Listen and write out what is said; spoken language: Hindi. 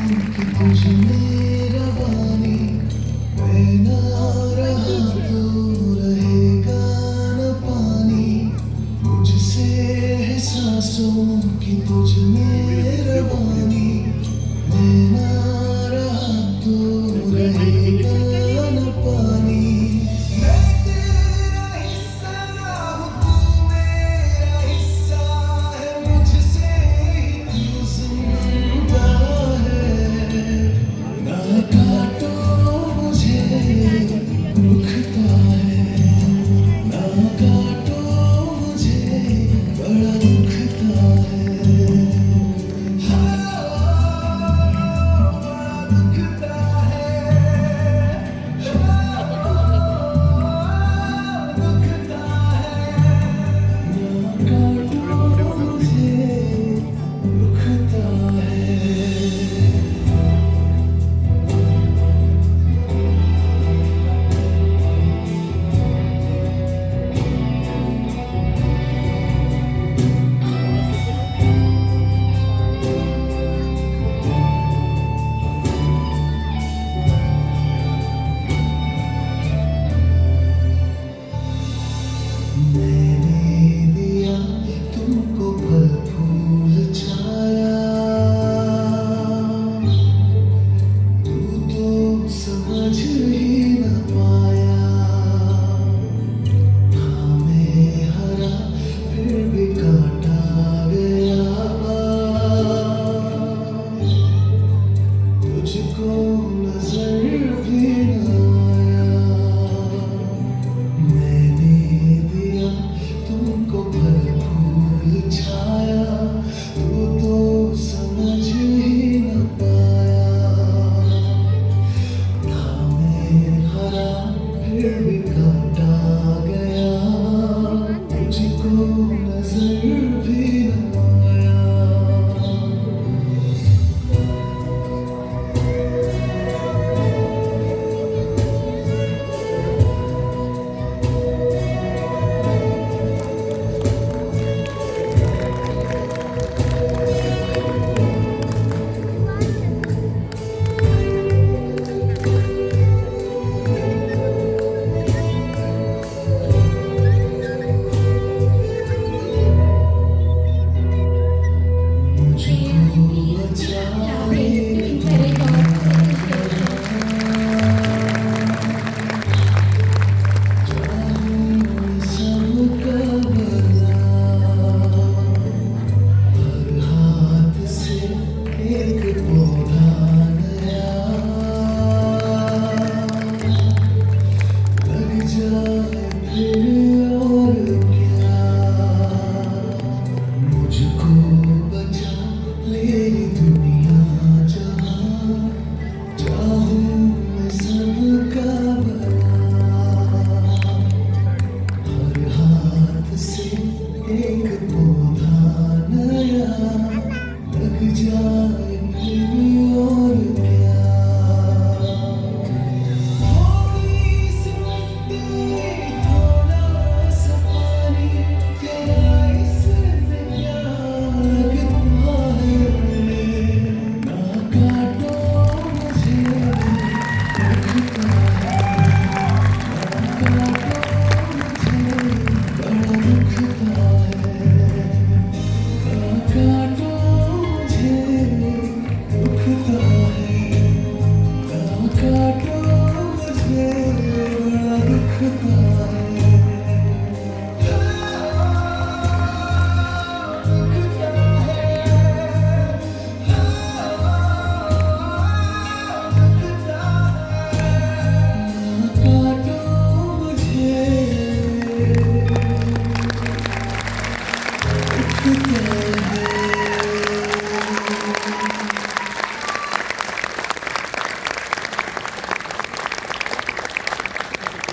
कि तुझ में रवानी मैं ना रहा तो रहेगा न पानी मुझसे है सांसों की तुझ में रवानी मैं ना रहा तो रहेगा न पानी मैं तेरा हिस्सा हूँ तू मेरा हिस्सा है मुझसे ही तू जिंदा है ना काटो मुझे दुखता है ना काटो मुझे बड़ा दुखता है बड़ा दुखता है दुखता है ना काटो मुझे दुखता है मैंने दिया तुमको फल फूल छाया तू तो समझ ही न पाया था मैं हरा फिर भी काटा गया तुझको नजर भी न आया मैंने दिया तुमको फल फूल छाया तू तो समझ ही न पाया था मैं हरा फिर भी काटा गया तुझको नजर भी न आया मुझको बचा ले दुनिया जहां चाहूं मैं सबका भला हर हाथ से एक पौधा नया लग जाए फिर और क्या थोड़ी सी मिट्टी थोड़ा सा पानी तेरा इसमें क्या लगता है ना काटो मुझे दुखता है ना काटो मुझे बड़ा दुखता है ना काटो मुझे दुखता है ना काटो मुझे बड़ा दुखता है